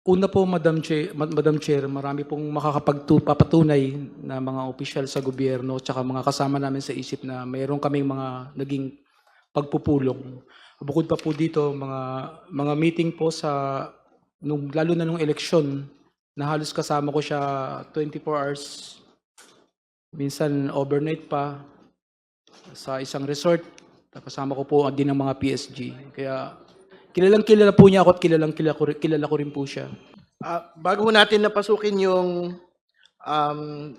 Una po, Madam Chair, marami pong makakapagpapatunay na mga opisyal sa gobyerno tsaka mga kasama namin sa isip na mayroon kaming mga naging pagpupulong. Bukod pa po dito, mga meeting po lalo na nung eleksyon, na halos kasama ko siya 24 hours, minsan overnight pa, sa isang resort. Kasama ko po din ang mga PSG. Kaya kilalang-kilala po niya ako at kilala ko rin po siya. Bago ho natin napasukin yung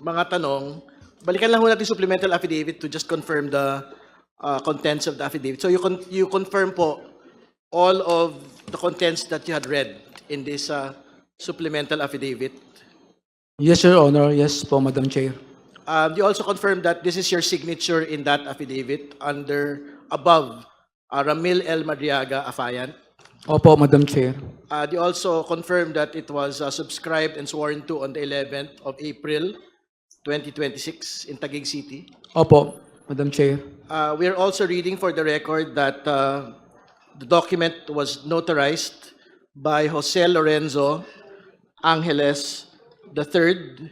mga tanong, balikan lang ho natin supplemental affidavit to just confirm the contents of the affidavit. So you confirm po all of the contents that you had read in this supplemental affidavit. Yes, Your Honor. Yes po, Madam Chair. You also confirm that this is your signature in that affidavit above Ramil L. Madriaga Afayan. Opo, Madam Chair. You also confirm that it was subscribed and sworn to on the 11th of April 2026 in Taguig City. Opo, Madam Chair. We are also reading for the record that the document was notarized by Jose Lorenzo Angeles III,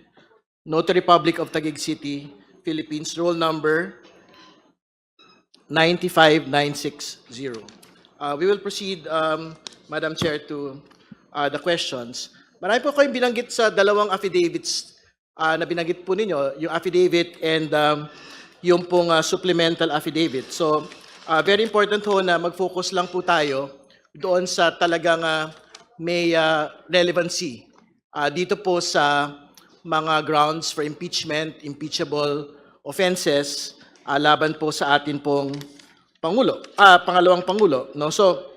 Notary Public of Taguig City, Philippines, roll number 95960. We will proceed, Madam Chair, to the questions. Marami po kayong binanggit sa dalawang affidavits na binanggit po ninyo, yung affidavit and yung pong supplemental affidavit. So, very important ho na mag-focus lang po tayo doon sa talagang may relevancy dito po sa mga grounds for impeachment, impeachable offenses laban po sa atin pong pangalawang Pangulo. No? So,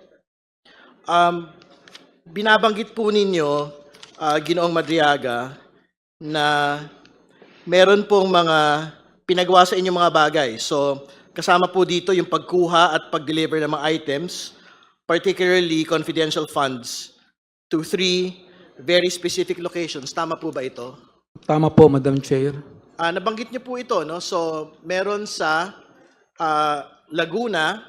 binabanggit po ninyo, Ginoong Madriaga, na meron pong mga pinagawa sa inyong mga bagay. So, kasama po dito yung pagkuha at pag-deliver ng mga items, particularly confidential funds, to 3 very specific locations. Tama po ba ito? Tama po, Madam Chair. Nabanggit niyo po ito, no? So, meron sa Laguna,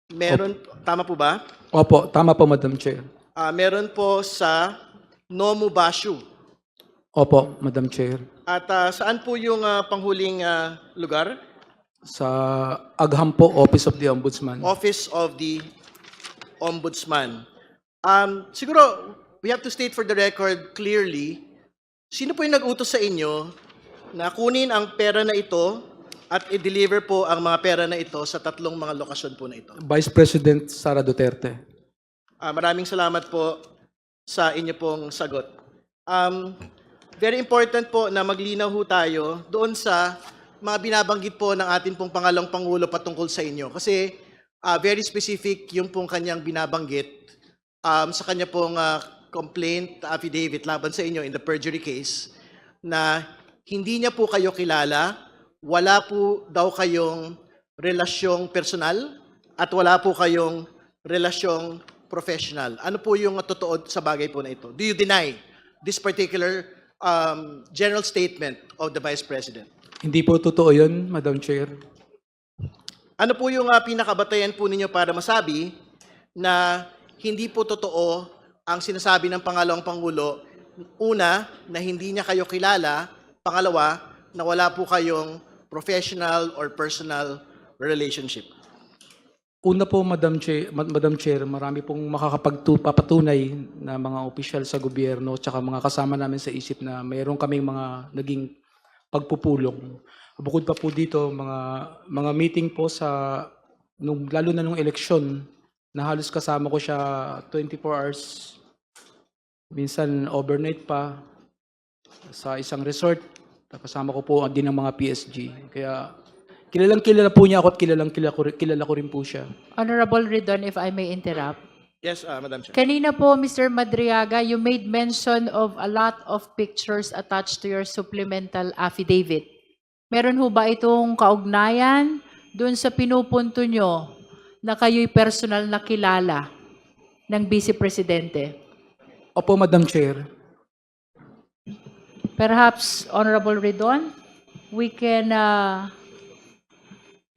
meron, tama po ba? Opo, tama po, Madam Chair. Meron po sa Nomu Bashu. Opo, Madam Chair. At saan po yung panghuling lugar? Sa Agham po, Office of the Ombudsman. Office of the Ombudsman. Siguro, we have to state for the record clearly, sino po yung nag-utos sa inyo na kunin ang pera na ito at i-deliver po ang mga pera na ito sa tatlong mga lokasyon po na ito? Vice President Sara Duterte. Maraming salamat po sa inyo pong sagot. Very important po na maglinaw ho tayo doon sa mga binabanggit po ng ating pong pangalawang Pangulo patungkol sa inyo. Kasi very specific yung pong kanyang binabanggit sa kanya pong complaint affidavit laban sa inyo in the perjury case na hindi niya po kayo kilala, wala po daw kayong relasyong personal at wala po kayong relasyong professional. Ano po yung totoo sa bagay po na ito? Do you deny this particular general statement of the Vice President? Hindi po totoo yun, Madam Chair. Ano po yung pinakabatayan po ninyo para masabi na hindi po totoo ang sinasabi ng pangalawang Pangulo? Una, na hindi niya kayo kilala. Pangalawa, na wala po kayong professional or personal relationship. Una po, Madam Chair, marami pong makakapagpapatunay na mga opisyal sa gobyerno tsaka mga kasama namin sa isip na mayroon kaming mga naging pagpupulong. Bukod pa po dito, mga meeting po lalo na nung eleksyon, na halos kasama ko siya 24 hours, minsan overnight pa, sa isang resort. Kasama ko po din ang mga PSG. Kaya kilalang-kilala po niya ako at kilala ko rin po siya. Honorable Ridon, if I may interrupt. Yes, Madam Chair. Kanina po, Mr. Madriaga, you made mention of a lot of pictures attached to your supplemental affidavit. Meron ho ba itong kaugnayan dun sa pinupunto nyo na kayo'y personal na kilala ng Vice Presidente? Opo, Madam Chair. Perhaps, Honorable Ridon, we can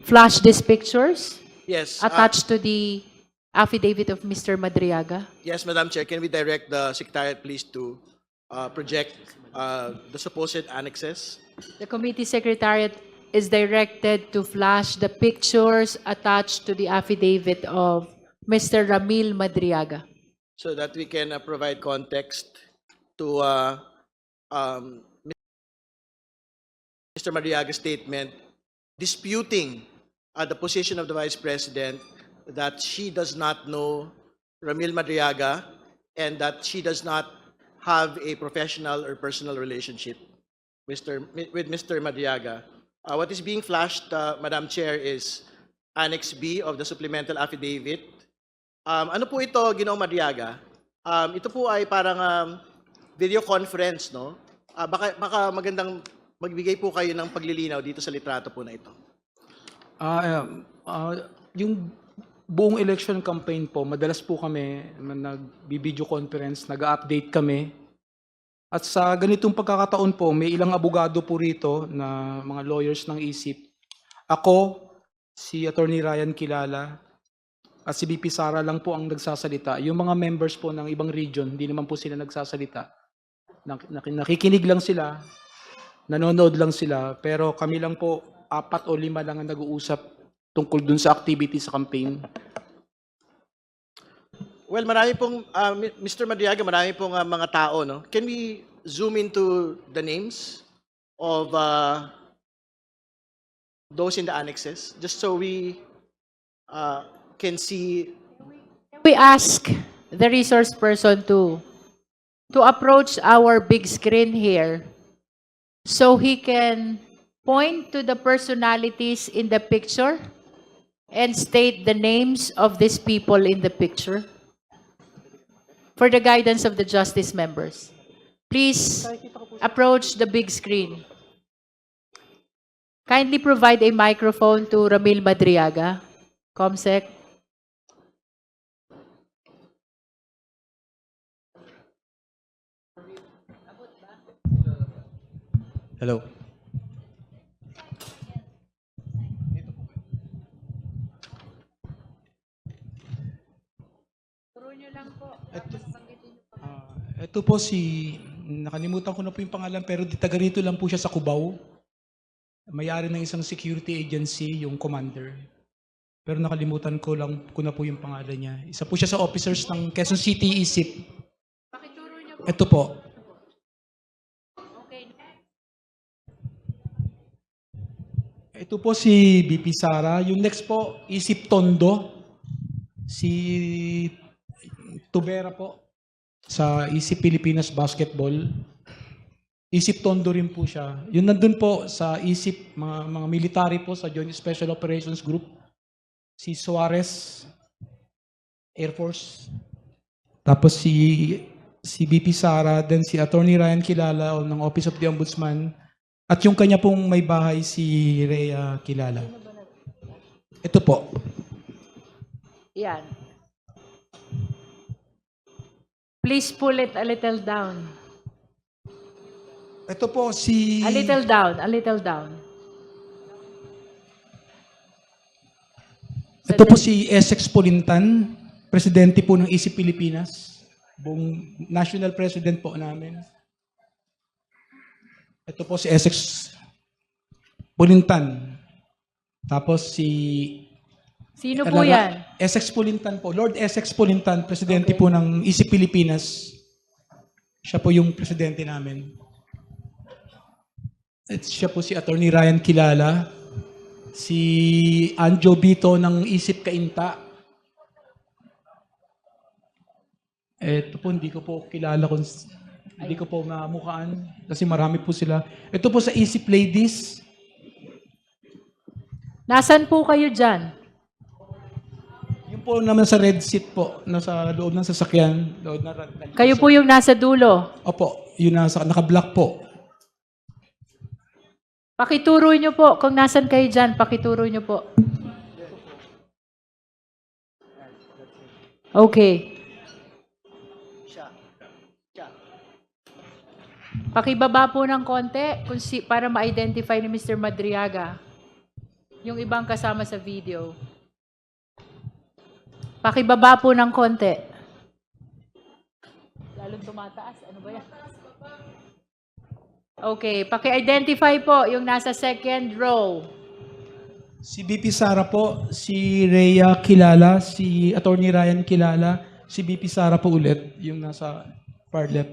flash these pictures Yes. attached to the affidavit of Mr. Madriaga? Yes, Madam Chair, can we direct the Secretariat please to project the supposed annexes? The committee secretariat is directed to flash the pictures attached to the affidavit of Mr. Ramil Madriaga. So that we can provide context to Mr. Mariaga's statement disputing the position of the Vice President that she does not know Ramil Madriaga and that she does not have a professional or personal relationship with Mr. Madriaga. What is being flashed, Madam Chair, is Annex B of the supplemental affidavit. Ano po ito, Ginoong Madriaga? Ito po ay parang video conference, no? Baka magandang magbigay po kayo ng paglilinaw dito sa litrato po na ito. Yung buong election campaign po, madalas po kami nag-video conference, nag-update kami. At sa ganitong pagkakataon po, may ilang abogado po rito na mga lawyers ng ISIP. Ako, si Attorney Ryan Kilala, at si BP Sara lang po ang nagsasalita. Yung mga members po ng ibang region, hindi naman po sila nagsasalita. Nakikinig lang sila, nanonood lang sila, pero kami lang po, 4 o 5 lang ang nag-uusap tungkol dun sa activity sa campaign. Well, marami pong, Mr. Madriaga, marami pong mga tao, no? Can we zoom into the names of those in the annexes, just so we can see? We ask the resource person to approach our big screen here so he can point to the personalities in the picture and state the names of these people in the picture for the guidance of the justice members. Please approach the big screen. Kindly provide a microphone to Ramil Madriaga, Comsec. Hello. Ito po nakalimutan ko na po yung pangalan, pero taga rito lang po siya sa Cubao. May-ari ng isang security agency, yung commander. Pero nakalimutan ko na po yung pangalan niya. Isa po siya sa officers ng Quezon City ISIP. Pakituro niyo po. Ito po. Okay. Ito po si BP Sara. Yung next po, ISIP Tondo. Si Tubera po. Sa ISIP Pilipinas Basketball. ISIP Tondo rin po siya. Yun nandun po sa ISIP, mga military po sa Joint Special Operations Group. Si Suarez, Air Force. Tapos si BP Sara, then si Attorney Ryan Kilala ng Office of the Ombudsman. At yung kanya pong may bahay si Rhea Kilala. Ito po. Yan. Please pull it a little down. Ito po si... A little down, a little down. Ito po si Essex Pulintan, presidente po ng ISIP Pilipinas. Buong national president po namin. Ito po si Essex Pulintan. Tapos si... Sino po yan? Essex Pulintan po. Lord Essex Pulintan, presidente po ng ISIP Pilipinas. Siya po yung presidente namin. At siya po si Attorney Ryan Kilala. Si Anjo Bito ng ISIP Cainta. Ito po, hindi ko po kilala kung... Hindi ko po mamukaan kasi marami po sila. Ito po sa ISIP Ladies. Nasaan po kayo dyan? Yung po naman sa red seat po, nasa loob ng sasakyan. Loob na, Kayo po yung nasa dulo. Opo, yun nasa naka-black po. Pakituro nyo po. Kung nasan kayo dyan, pakituro nyo po. Okay. Pakibaba po ng konti para ma-identify ni Mr. Madriaga yung ibang kasama sa video. Pakibaba po ng konti. Lalong tumataas. Ano ba yan? Okay, paki-identify po yung nasa second row. Si BP Sara po, si Rhea kilala, si Attorney Ryan kilala, si BP Sara po ulit, yung nasa far left.